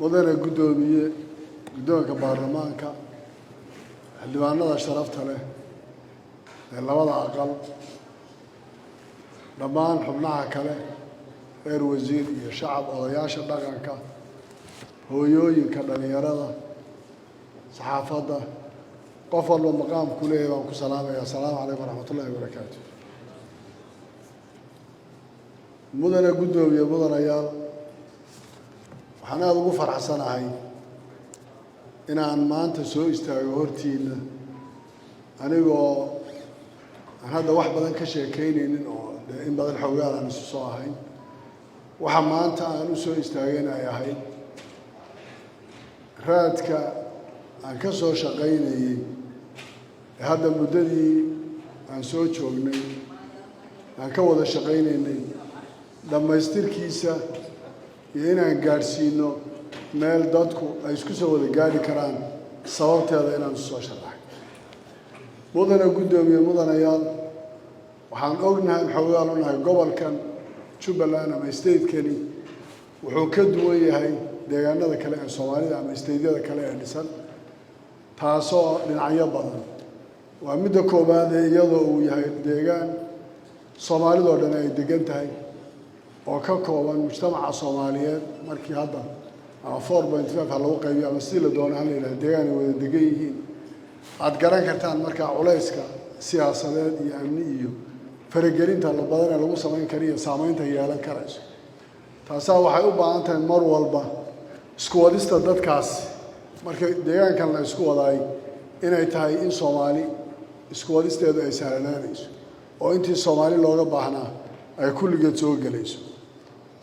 mudane guddoonka baarlamaanka xildhibaanada sharafta leh ee labada aqal dhammaan xubnaha kale reer wasiir iyo shacab odayaasha dhaqanka hooyooyinka dhalinyarada saxaafadda qof walba maqaamku leeyahay waan ku salaamayaa assalaamu calaykum waraxmatullaahi wabarakaatu mudane guddoomiye mudanayaal waxaan aada ugu faraxsanahay inaan maanta soo istaago hortiina anigoo aan hadda wax badan ka sheekaynaynin oo in badan xoogaan aan isu soo ahayn waxa maanta aan u soo istaageen ay ahayd raadka aan ka soo shaqaynayey ee hadda muddadii aan soo joognay aan ka wada shaqaynaynay dhammaystirkiisa iyo inaan gaadhsiino meel dadku ay isku soo wada gaadhi karaan sababteeda inaan isu soo sharaxay mudane guddoomiye mudanayaal waxaan ognahay xoogaan u nahay gobolkan Jubbaland ama state-kani wuxuu ka duwan yahay deegaanada kale ee Soomaalida ama state-yada kale ee dhisan taasoo dhinacyo badan waa midda koobaad iyadoo uu yahay deegaan Soomaalida oo dhan ay degan tahay oo ka kooban mujtamaca Soomaaliyeed markii hadda ama 4.5 ha lagu qaybiyo ama si la doono hal ilaa deegaan ay wada degan yihiin aad garan kartaan markaa culayska siyaasadeed iyo amni iyo faragelinta la badan ee lagu samayn kariyo saameynta yeelan karayso taasaa waxay u baahan tahay mar walba isku wadista dadkaas marka deegaankan la isku wadaay inay tahay in Soomaali isku wadisteedu ay sahlanaanayso oo intii Soomaali looga baahnaa ay kulligeed soo galayso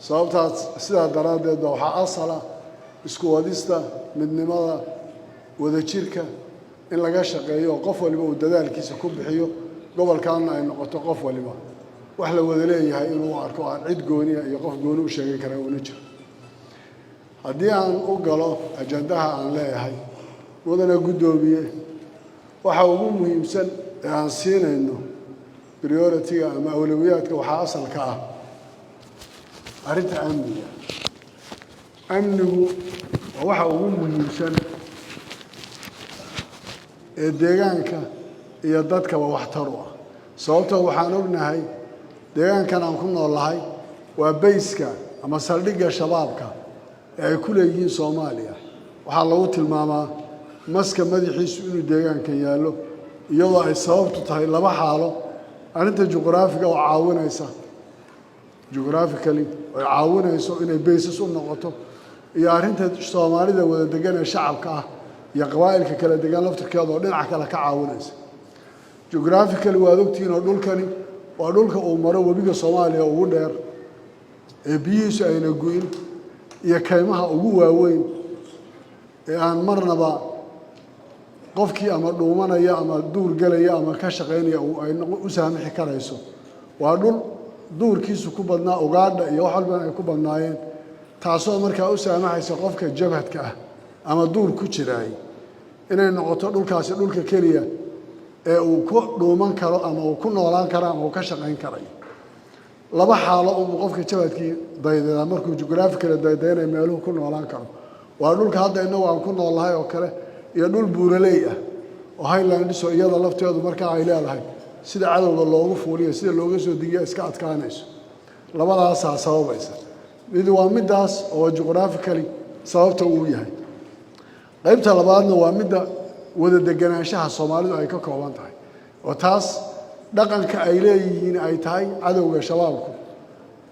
sababtaas sidaa daraadeed waxaa asala isku wadista midnimada wadajirka in laga shaqeeyo qof waliba uu dadaalkiisa ku bixiyo gobolkaana ay noqoto qof waliba wax la wada leeyahay inuu arko aan cid gooniya iyo qof gooni u sheegay kara una jiro haddii aan u galo ajandaha aan leeyahay mudane guddoomiye waxa ugu muhiimsan ee aan siinayno priority-ga ama awlawiyaadka waxaa asalka ah arrinta amniga amnigu waa waxa ugu muhiimsan ee deegaanka iyo dadkaba waxtar u ah sababtoo waxaan ognahay deegaankan aan ku noolahay waa bayska ama saldhigga shabaabka ee ay ku leeyihiin Soomaaliya waxaa lagu tilmaamaa maska madaxiisu inuu deegaankan yaallo iyadoo ay sababtu tahay laba xaalo arrinta juqraafiga oo caawinaysa geographically oo caawinayso inay basis u noqoto iyo arrinta Soomaalida wada degan ee shacabka ah iyo qabaa'ilka kala degan laftirkeeda oo dhinaca kale ka caawinaysa geographically waa ogtiin oo dhulkani waa dhulka uu maro webiga Soomaaliya ugu dheer ee biyihiisu ayna go'in iyo kaymaha ugu waaweyn ee aan marnaba qofkii ama dhuumanaya ama duur galaya ama ka shaqeynaya ay u saamixi karayso waa dhul duurkiisu ku badnaa ugaadha iyo wax walba ay ku badnaayeen taasoo markaa u saamaxaysa qofka jabhadka ah ama duur ku jiraay inay noqoto dhulkaasi dhulka keliya ee uu ku dhuuman karo ama uu ku noolaan karo ama uu ka shaqayn karayo laba xaalo uu qofka jabhadkii daydeeda markuu geographically daydeynay meeluhu ku noolaan karo waa dhulka hadda inagu aan ku noolahay oo kale iyo dhul buuraley ah oo highlands oo iyada lafteedu markaa ay leedahay sida cadowga loogu fuuliyo sida looga soo digiyo iska adkaanayso labadaasaa sababaysa mid waa midaas oo geographically sababta uu yahay qaybta labaadna waa midda wada deganaanshaha Soomaalidu ay ka kooban tahay oo taas dhaqanka ay leeyihiin ay tahay cadowga shabaabku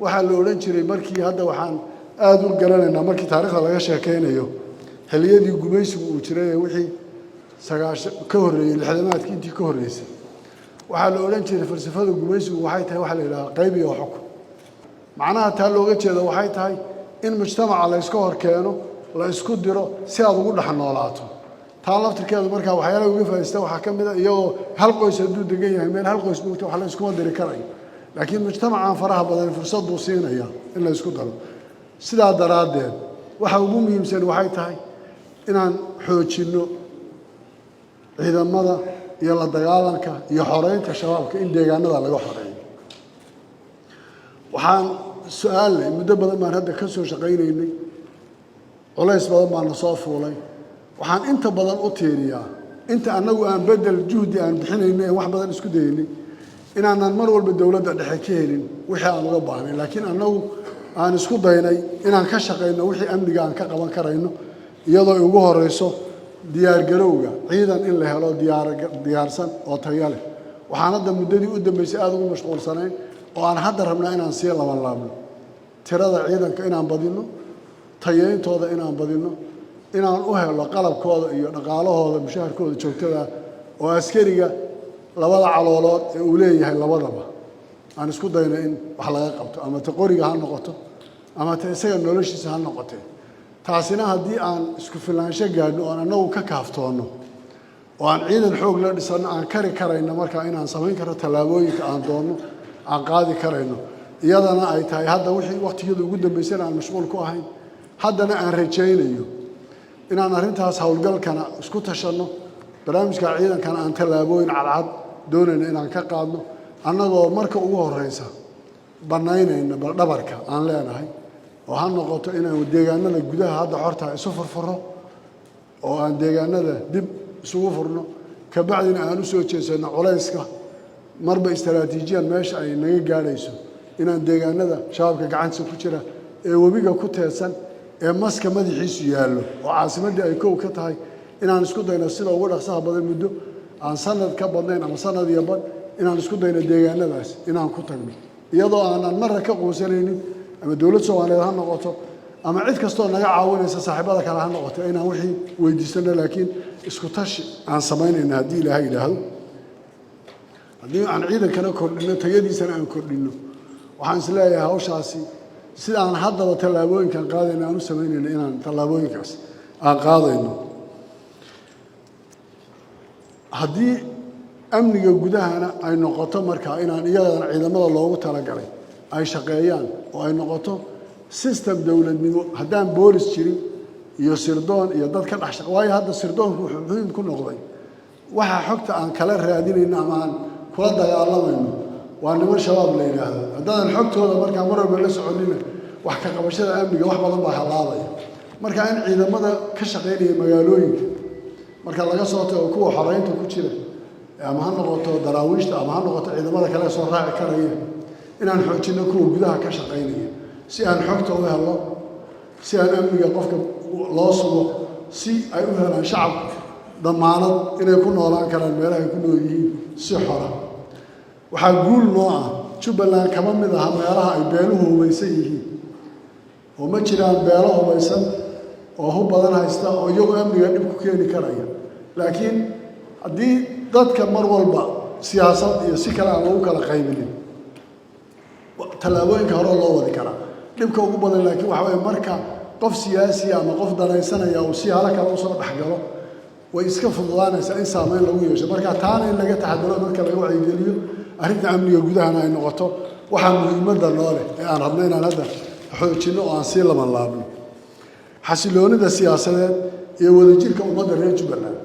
waxa la oran jiray markii hadda waxaan aad u garanaynaa markii taariikhda laga sheekeynayo xilliyadii gumaysigu uu jiray wixii ka horreeyay lixdamaadkii intii ka horreysay waxaa la oran jiray falsafada gumaysigu waxay tahay waxa la yiraahdaa qayb iyo xukun macnaha taa looga jeedo waxay tahay in mujtamaca la iska hor keeno la isku diro si aad ugu dhex noolaato taa laftirkeedu markaa waxyaalaha uga faa'iideysta waxaa ka mid ah iyagoo hal qoys hadduu degan yahay meel hal qoys joogto wax la iskuma diri karayo laakiin mujtamacaan faraha badan fursad buu siinaya in la isku daro sidaa daraaddeed waxa ugu muhiimsan waxay tahay inaan xoojinno ciidamada iyo la dagaalanka iyo xoreynta shabaabka in deegaanada laga xoreeyo waxaan su'aalnay muddo badan baan hadda ka soo shaqaynaynay culays badan baan soo fuulay waxaan inta badan u tiiriyaa inta anagu aan bedel juhdi aan bixinayno wax badan isku daynay inaanan mar walba dawladda dhexe ka helin wixii aan uga baahnay laakiin anagu aan isku daynay inaan ka shaqeyno wixii amniga aan ka qaban karayno iyadoo ugu horeyso diyaar garowga ciidan in la helo diyaarsan oo tayo leh waxaan hadda muddadii u dambeysay aad ugu mashquulsanayn oo aan hadda rabnaa inaan sii laban laabno tirada ciidanka inaan badino tayeyntooda inaan badino inaan u helo qalabkooda iyo dhaqaalahooda mushaharkooda joogtada oo askariga labada caloolood ee uu leeyahay labadaba aan isku dayno in wax laga qabto ama ta qoriga ha noqoto ama ta isaga noloshiisa ha noqotee taasina haddii aan isku filaansho gaadhno oo aan annagu ka kaaftoono oo aan ciidan xoog la dhisano aan kari karayno markaa inaan samayn karno tallaabooyinka aan doonno aan qaadi karayno iyadana ay tahay hadda wixii waqtigeeda ugu dambeysana aan mashquul ku ahayn haddana aan rajaynayo inaan arrintaas howlgalkana isku tashanno barnaamijka ciidankana aan tallaabooyin cadcad doonayno inaan ka qaadno annagoo marka ugu horeysa bannaynayna bal dhabarka aan leenahay oo ha noqoto inaan deegaanada gudaha hadda xorta isu furfuro oo aan deegaanada dib isugu furno kabacdina aan u soo jeesano culayska marba istaraatiijiyan meesha ay naga gaadhayso inaan deegaanada shabaabka gacantiisa ku jira ee webiga ku teedsan ee maska madaxiisu yaallo oo caasimaddii ay kow ka tahay inaan isku dayno sida ugu dhaqsaha badan muddo aan sanad ka badnayn ama sanad iyo badh inaan isku dayno deegaanadaas inaan ku tagno iyadoo aanan marna ka quusanaynin ama dawlad Soomaaliyeed ha noqoto ama cid kastoo naga caawinaysa saaxiibada kale ha noqoto inaan wixii weydiisano laakiin isku tashi aan samaynayna haddii ilaahay yidhaahdo haddii aan ciidankana kordhino tayadiisana aan kordhino waxaan is leeyahay hawshaasi sida aan haddaba tallaabooyinkan qaadayno aan u samaynayno inaan tallaabooyinkaas aan qaadayno haddii amniga gudahana ay noqoto markaa inaan iyadana ciidamada loogu talagalay ay shaqeeyaan oo ay noqoto system dawladnimo haddaan boolis jirin iyo sirdoon iyo dad ka dhex shaqa waayo hadda sirdoonku wuxuu muhiim ku noqday waxa xogta aan kala raadinayno ama aan kula dagaalamayno waa niman shabaab la yidhaahdo haddaanan xogtooda markaa mar walba la soconina wax ka qabashada amniga wax badan baa halaabaya marka in ciidamada ka shaqeynaya magaalooyinka marka laga soo tago kuwa xoreynta ku jira ama ha noqoto daraawiishta ama ha noqoto ciidamada kale soo raaci karaya inaan xoojino kuwa gudaha ka shaqeynaya si aan xogta u helo si aan amniga qofka loo sugo si ay u helaan shacabka damaanad inay ku noolaan karaan meelaha ay ku nool yihiin si xora waxaa guul noo ah Jubbaland kama mid aha meelaha ay beeluhu hubaysan yihiin oo ma jiraan beelo hubaysan oo hub badan haysta oo iyagu amniga dhib ku keeni karaya laakiin haddii dadka mar walba siyaasad iyo si kale aan lagu kala qaybinin tallaabooyinka hore loo wadi karaa dhibka ugu badan laakiin waxa weeye marka qof siyaasi ama qof danaysanaya uu si hala kale usoo dhexgalo way iska fududaanaysaa in saameyn lagu yeesho marka taana in laga taxadaro dadka laga wacyigeliyo arrinta amniga gudahana ay noqoto waxaa muhiimadda noo leh ee aan rabno inaan hadda xoojinno oo aan sii laban laabno xasiloonida siyaasadeed iyo wadajirka ummadda reer Jubbaland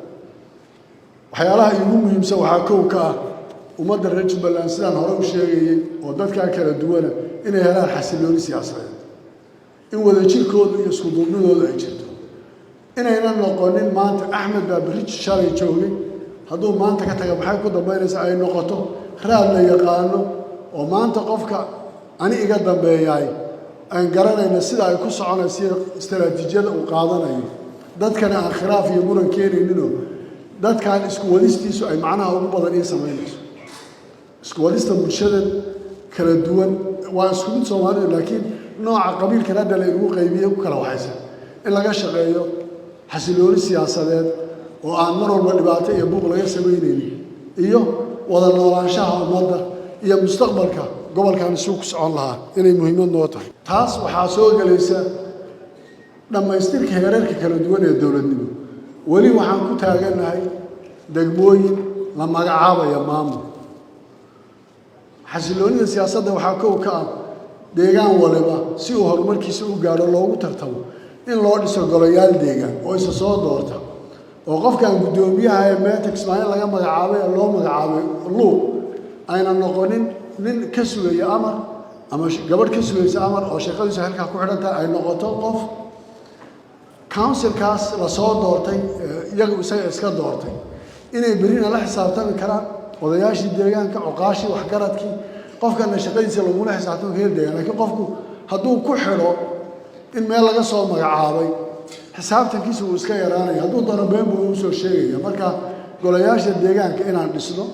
waxyaalaha ugu muhiimsan waxaa kow ka ah ummadda reer Jubbaland sidaan hore u sheegayay oo dadka kala duwan inay helaan xasilooni siyaasadeed in wadajirkooda iyo isku duubnidooda ay jirto inaynan noqonin maanta Axmed baa bridge shalay joogay hadduu maanta ka taga maxay ku dambeynaysaa ay noqoto raad la yaqaano oo maanta qofka ani iga dambeeyay aan garanayna sida ay ku soconayso istaraatiijiyada uu qaadanayo dadkana aan khilaaf iyo muran keenaynin dadkan isku wadistiisu ay macnaha ugu badan in sameynayso isku wadista bulshada kala duwan waa isku mid Soomaaliya laakiin nooca qabiilka hadda la ugu qaybiyo ku kala waxaysan in laga shaqeeyo xasilooni siyaasadeed oo aan mar walba dhibaato iyo buuq laga sameynaynin iyo wada noolaanshaha ummadda iyo mustaqbalka gobolkan isugu ku socon lahaa inay muhiimad noo tahay taas waxaa soo galaysa dhammaystirka heerarka kala duwan ee dawladnimo weli waxaan ku taaganahay degmooyin la magacaabaya maamul xasiloonida siyaasadda waxaa kow ka ah deegaan waliba si uu horumarkiisa u gaaro loogu tartamo in loo dhiso golayaal deegaan oo isa soo doorta oo qofkan guddoomiyaha ee Meetex Ismaaciil laga magacaabay loo magacaabay luuq ayna noqonin nin ka sugaya amar ama gabadh ka sugaysa amar oo shaqadiisa halka ku xidhan tahay ay noqoto qof councilkaas la soo doortay iyagu isaga iska doortay inay berina la xisaabtami karaan odayaashii deegaanka cuqaashii waxgaradkii qofkana shaqadiisa lagula xisaabtami karo deegaan laakiin qofku hadduu ku xidho in meel laga soo magacaabay xisaabtankiisa uu iska yaraanaya hadduu doono been buu u soo sheegaya marka golayaasha deegaanka inaan dhisno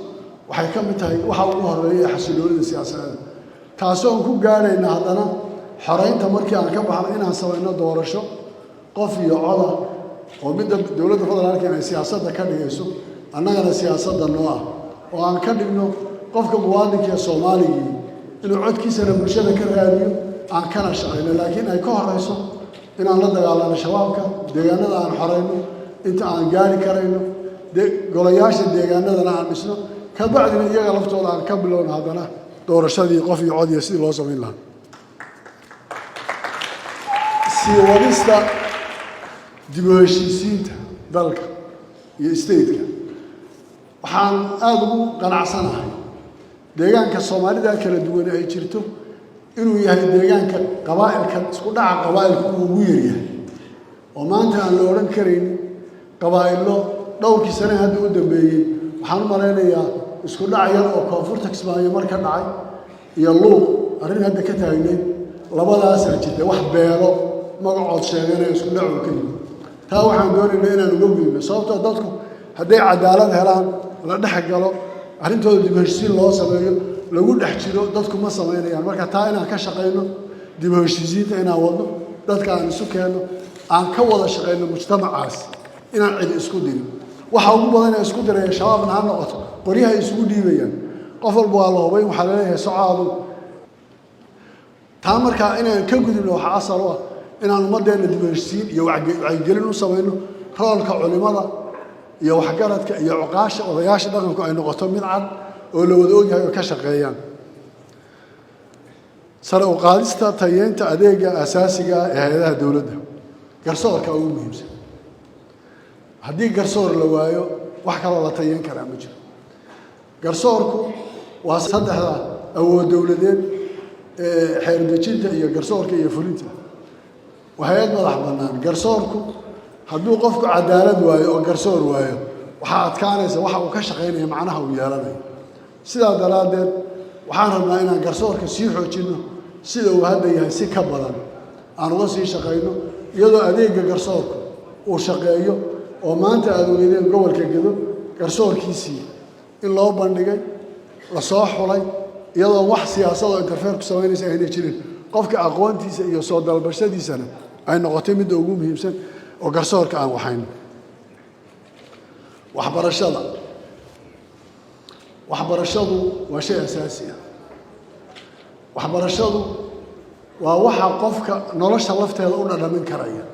waxay ka mid tahay waxa ugu horeeya xasiloonida siyaasadeed taasoo aan ku gaarayna haddana xoreynta markii aan ka baxno inaan samayno doorasho qof iyo coda oo midda dowladda federaalka inay siyaasadda ka dhigayso annagana siyaasadda noo ah oo aan ka dhigno qofka muwaadinka ee soomaaligii inuu codkiisana bulshada ka raadiyo aan kana shaqayno laakiin ay ka horeyso inaan la dagaalano shabaabka deegaanada aan xoreyno inta aan gaari karayno golayaasha deegaanadana aan dhisno kabacdina iyaga laftooda aan ka bilowno haddana doorashadii qof iyo cod iyo sidii loo samayn lahaa sii wadista dib u heshiisiinta dalka iyo stateka waxaan aada ugu qanacsanahay deegaanka soomaalida kala duwan ay jirto inuu yahay deegaanka qabaa'ilka isku dhaca qabaa'ilka uu ugu yaryahay oo maanta aan la odhan karaynin qabaa'illo dhowrkii sane hadda u dambeeyey waxaan u malaynayaa isku dhac yar oo koonfurta kismaayo mar ka dhacay iyo luuq arrin hadda ka taagnayd labadaasaa jirta wax beelo magacood sheeganaya isku dhacu ka yimid taa waxaan doonaynaa inaan uga gudubno sababtoo dadku hadday cadaalad helaan la dhex galo arrintooda dib u heshiisiin loo sameeyo lagu dhex jiro dadku ma samaynayaan marka taa inaan ka shaqayno dib u heshiisiinta inaan wadno dadka aan isu keenno aan ka wada shaqayno mujtamacaas inaan cid isku dirin waxa ugu badan ee isku diraya shabaabna ha noqoto qoryaha ay isugu dhiibayaan qof walba waa la hubay waxaa laleeyahay socaadu taa markaa inaan ka gudubno waxa asal u ah inaan ummadeenna dib u heshiisiin iyo wacyigelin u samayno roolka culimada iyo waxgaradka iyo cuqaasha odayaasha dhaqanku ay noqoto mid cad oo la wada ogyahay oo ka shaqeeyaan sare u qaadista tayeynta adeega asaasiga ah ee hay-adaha dowladda garsoorka ugu muhiimsan haddii garsoor la waayo wax kaloo la tayeyn karaa ma jiro garsoorku waa saddexda awood dowladeed ee xeer dejinta iyo garsoorka iyo fulinta waa hay-ad madax bannaan garsoorku hadduu qofku cadaalad waayo oo garsoor waayo waxaa adkaanaysa waxa uu ka shaqaynaya macnaha uu yeelanayo sidaa daraaddeed waxaan rabnaa inaan garsoorka sii xoojinno sida uu hadda yahay si ka badan aan uga sii shaqayno iyadoo adeegga garsoorku uu shaqeeyo oo maanta aad ogeydeen gobolka gedo garsoorkiisii in loo bandhigay la soo xulay iyadoo wax siyaasadoo interfeer ku samaynaysa aynay jirin qofka aqoontiisa iyo soo dalbashadiisana ay noqotay midda ugu muhiimsan oo garsoorka aan waxayno waxbarashadu waa shay asaasi ah waxbarashadu waa waxa qofka nolosha lafteeda u dhadhamin karaya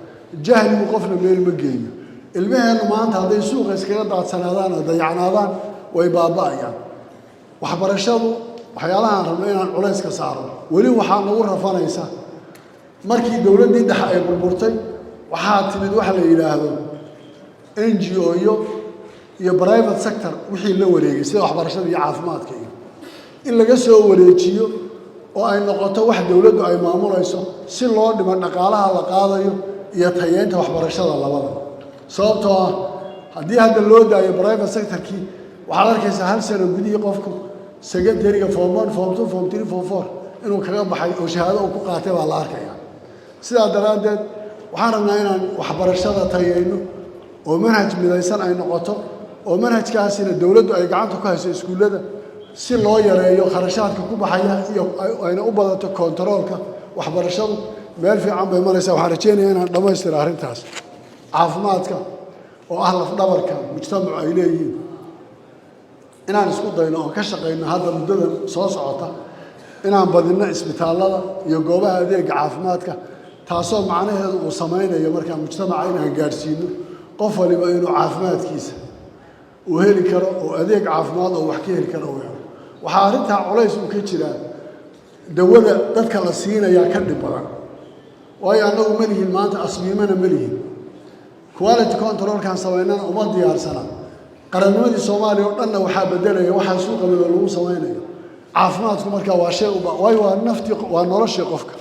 jahligu qofna meel ma geeyo ilmaheennu maanta hadday suuqa iskaga daadsanaadaan oo dayacnaadaan way baaba'ayaan waxbarashadu waxyaalahaan rabno inaan culays ka saarno weli waxaa nagu rafanaysa markii dowladdii dhexe ay burburtay waxaa timid waxa la yidhaahdo NGO iyo private sector wixii la wareegay sida waxbarashada iyo caafimaadka iyo in laga soo wareejiyo oo ay noqoto wax dowladdu ay maamulayso si loo dhimo dhaqaalaha la qaadayo iyo tayeynta waxbarashada labada sababtoo ah haddii hadda loo daayo private sectorkii waxaad arkaysaa hal sano gudihii qofku secondary-ga form 1 form 2 form 3 form 4 inuu kaga baxay oo shahaado uu ku qaatay baa la arkaya sidaa daraaddeed waxaan rabnaa inaan waxbarashada tayeyno oo manhaj midaysan ay noqoto oo manhajkaasina dowladdu ay gacanta ku hayso iskuullada si loo yareeyo kharashaadka ku baxaya iyo ayna u badato kontaroolka waxbarashadu meel fiican bay maraysaa waxaan rajeynayaa inaan dhammaystiro arrintaas caafimaadka oo ah lafdhabarka mujtamacu ay leeyihiin inaan isku dayno oo ka shaqayno hadda muddadan soo socota inaan badinno isbitaallada iyo goobaha adeega caafimaadka taasoo macnaheedu uu samaynayo markaa mujtamaca inaan gaadhsiino qof waliba inuu caafimaadkiisa uu heli karo oo adeeg caafimaad oo wax ka heli karo uu helo waxaa arrintaa culays uu ka jiraa dawada dadka la siinayaa ka dhib badan waayo annagu ma lihin maanta asbiimana ma lihin quality controlkaan samaynana uma diyaarsana qarannimadii soomaaliya oo dhanna waxaa beddelaya waxaa suuqa midoo lagu samaynayo caafimaadku markaa waa shay waayo waa naftii waa noloshii qofka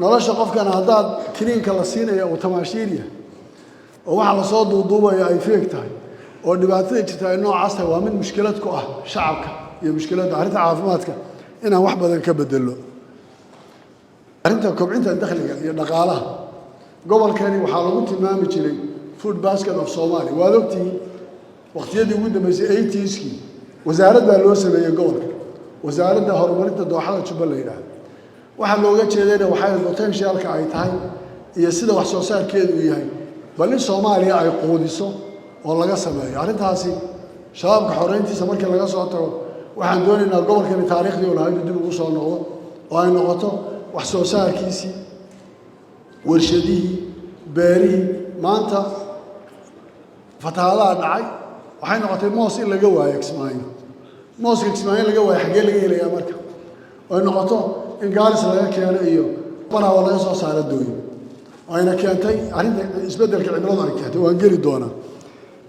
nolosha qofkan haddaad kiniinka la siinaya uu tamaashiiriya oo waxa la soo duuduubaya ay feeg tahay oo dhibaatada jirta ay noocaas tahay waa mid mushkilad ku ah shacabka iyo mushkiladda arrinta caafimaadka inaan wax badan ka bedelo arrinta kobcinta dakhliga iyo dhaqaalaha gobolkani waxaa lagu tilmaami jiray food basket of Somalia waad ogtihiin waqtiyadii ugu dambeysay 80skii wasaaradda loo sameeyay gobolka wasaaradda horumarinta dooxada Jubbaland waxa looga jeedayna waxay potentialka ay tahay iyo sida wax soo saarkeedu yahay bal in Soomaaliya ay qoodiso oo laga sameeyo arrintaasi shabaabka xoreyntiisa markii laga soo tago waxaan doonaynaa gobolkani taariikhdii uu lahaa dib ugu soo noqdo oo ay noqoto wax soo saarkiisii warshadihii beerihii maanta fatahaadaha dhacay waxay noqotay moos in laga waayo Kismaayo mooska Kismaayo laga waayo xagee laga helayaa marka oo noqoto in gaaris laga keeno iyo baraha laga soo saaro dooyin ayna keentay arrinta isbeddelka cimilada ay keentay waan geli doonaa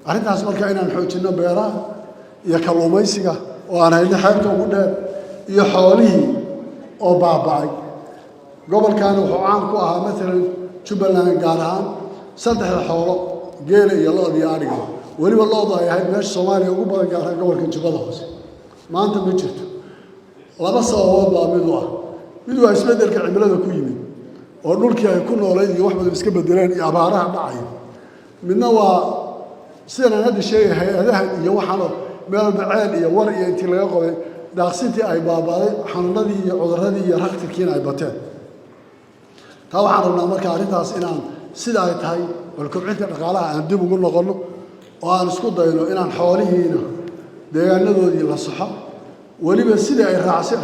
arrintaas marka inaan xoojino beeraha iyo kalluumaysiga oo aan hayno xeebta ugu dheer iyo xoolihii oo baaba'ay gobolkan wuxuu caan ku ahaa maalan Jubbaland gaar ahaan saddexda xoolo geela iyo lo'da iyo ariga weliba lo'da ay ahayd meesha Soomaaliya ugu badan gaar ahaan gobolka Jubbada Hoose maanta ma jirto laba sababood baa mid waa isbeddelka cimilada ku yimid oo dhulkii ay ku nooleed iyo wax badan iska bedeleen iyo abaaraha dhacay midna waa sidaan hadda sheegay hay'adaha iyo waxaan meel baceel iyo war iyo intii laga qoday daaqsintii ay baabaaday xanuunadii iyo cudurradii iyo raqtirkiina ay bateen taa waxaan rabnaa marka arrintaas inaan sida ay tahay wal kobcinta dhaqaalaha aan dib ugu noqono oo aan isku dayno inaan xoolihiina deegaanadoodii la saxo weliba sida ay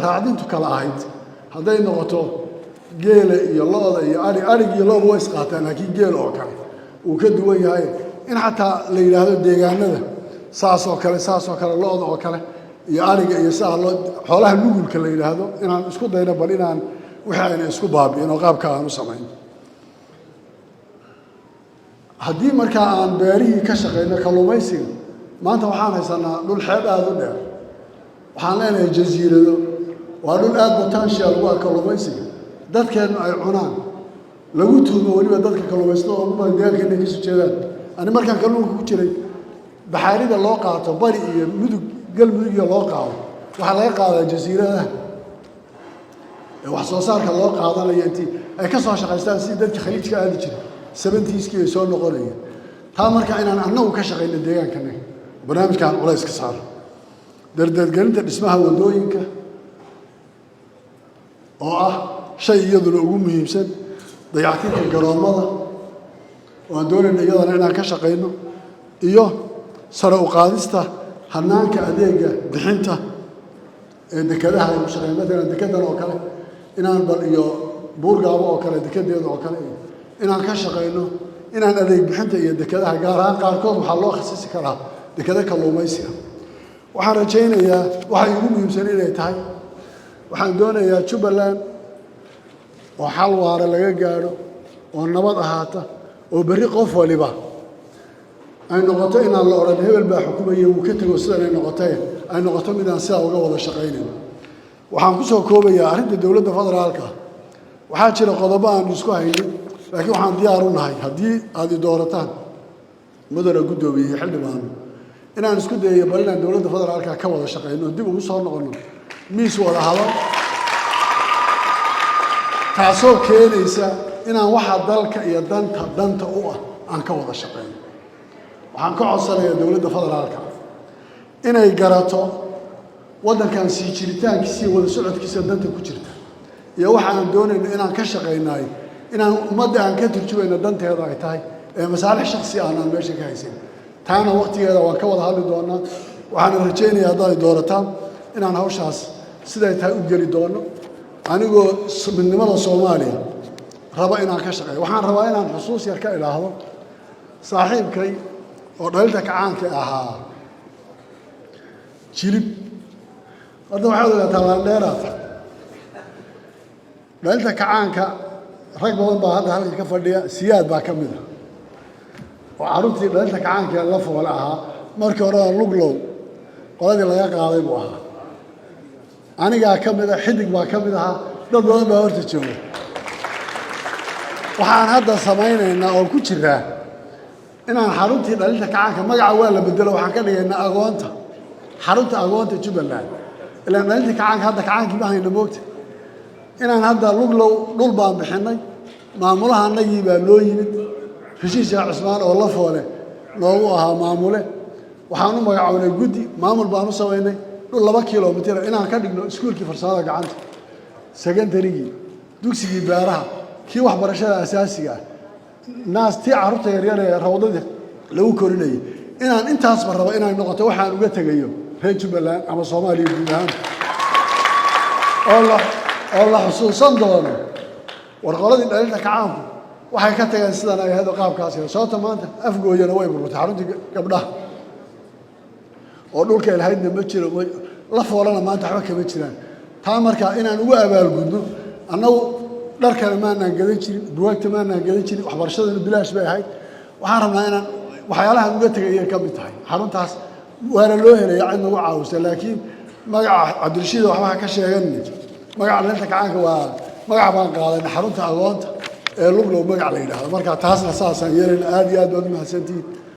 raacdintu kala ahayd hadday noqoto geela iyo lo'da iyo arig iyo lo'da way isqaataan laakiin geela oo kale uu ka duwan yahay in xataa la yidhaahdo deegaanada saas oo kale lo'da oo kale iyo ariga iyo saa xoolaha nugulka la yidhaahdo inaan isku dayno bal inaan wixii ayna isku baabi'in oo qaabka aan u samayn haddii markaa aan beerihii ka shaqayno kalluumaysiga maanta waxaan haysanaa dhul xeeb aada u dheer waxaan leenahay jasiirado waa dhul aada potential ugu ah kalluumaysiga dadkeennu ay cunaan lagu tuumo weliba dadka kalluumaystada ugu badan deegaankeena ay kasoo jeedaan ani markaan kalluunka ku jiray baxaarida loo qaato bari iyo mudug galmudug iyo loo qaado waxaa laga qaadaa jasiiradaha wax soo saarka loo qaadanayo intii ay ka soo shaqaystaan si dadka khaliijka aadi jiray 70skii ay soo noqonayeen taa marka inaan annagu ka shaqayno deegaankana barnaamijkan culays ka saaro dardargelinta dhismaha wadooyinka oo ah shay iyaduna ugu muhiimsan dayactirka garoomada oo aan doonayno iyadana inaan ka shaqayno iyo sare u qaadista hanaanka adeega bixinta ee dekedaha ay ku shaqeeyaan maalan dekedan oo kale inaan bal iyo buurgaabo oo kale dekedeeda oo kale inaan ka shaqayno inaan adeeg bixinta iyo dekedaha gaar ahaan qaarkood waxaa loo khasisi karaa dekeda kalluumaysiga waxaan rajaynayaa waxa ugu muhiimsan inay tahay waxaan doonayaa Jubbaland oo xal waara laga gaaro oo nabad ahaata oo berri qof waliba ay noqoto inaan la oran hebel baa xukumayay uu ka tago sidan ay noqoto mid aan sidaa uga wada shaqaynayno waxaan ku soo koobayaa arrinta dowladda federaalka waxaa jira qodobo aan isku haynin laakiin waxaan diyaar u nahay haddii aad i doorataan mudane guddoomiye xildhibaan inaan isku dayayo bal inaan dowladda federaalka ka wada shaqayno dib ugu soo noqono miis wada hadal taasoo keenaysa inaan waxa dalka iyo danta u ah aan ka wada shaqayno waxaan ka codsanayaa dowladda federaalka inay garato waddankan sii jiritaankiisa iyo wada socodkiisa danta ku jirta iyo waxa aan doonayno inaan ka shaqaynaay inaan ummadda aan ka turjumayno danteeda ay tahay ee masaalix shakhsi aanaan meesha ka haysan taana waqtigeeda waan ka wada hadli doonaa waxaan rajaynayaa haddaad ay doorataan inaan hawshaas siday tahay u geli doono anigoo midnimada Soomaaliya raba inaan ka shaqeeyo waxaan rabaa inaan xusuus yar ka ilaahdo saaxiibkay oo dhalinta kacaanka ahaa jilib hadda waxaad ogaataa laandheeraad dhalinta kacaanka rag badan baa hadda halka ka fadhiya siyaad baa ka mid ah oo carruurtii dhalinta kacaanka la foole ahaa markii hore luglow qoladii laga qaaday buu ahaa anigaa ka mid ah xidig baa ka mid ahaa dad badan baa horta jooga waxaan hadda samaynaynaa oo ku jiraa inaan xaruntii dhalinta kacaanka magaca waa la bedelo waxaan ka dhigaynaa agoonta xarunta agoonta Jubbaland ilaa dhalinta kacaanka hadda kacaankii ma hayno moogta inaan hadda luglow dhul baan bixinay maamulaha annagii baa loo yimid heshiis Sheekh Cismaan oo la foole noogu ahaa maamule waxaan u magacawnay guddi maamul baan u samaynay dhul 2 kiiloomitir inaan ka dhigno iskuulkii farsamada gacanta secondarygii dugsigii beeraha kii waxbarashada asaasiga ah naas tii carruurta yaryar ee rawdada lagu korinayay inaan intaasba rabo inay noqoto waxaan uga tagayo reer Jubbaland ama Soomaaliya guud ahaan oo la xusuusan doono warqoladii dhalinta kacaanku waxay ka tageen sidan ay ahayd qaabkaas sababta maanta afgooyana way burburtay xaruntii gabdhaha oo dhulka ilaahaydna ma jiro la foolana maanta waxba kama jiraan taa markaa inaan ugu abaalgudno annagu dharkana maanaan gadan jirin buwaagta maanaan gadan jirin waxbarashadana bilaash bay ahayd waxaan rabnaa inaan waxyaalahan uga tegayay ka mid tahay xaruntaas waana loo helaya cid nagu caawisa laakiin magaca cabdirashiid waxba ka sheeganay magaca dhalinta kacaanka waa magaca baan qaadanay xarunta agoonta ee luglow magac la yidhaahdo marka taasna saasaan yeelayna aad iyo aad baad u mahadsantihiin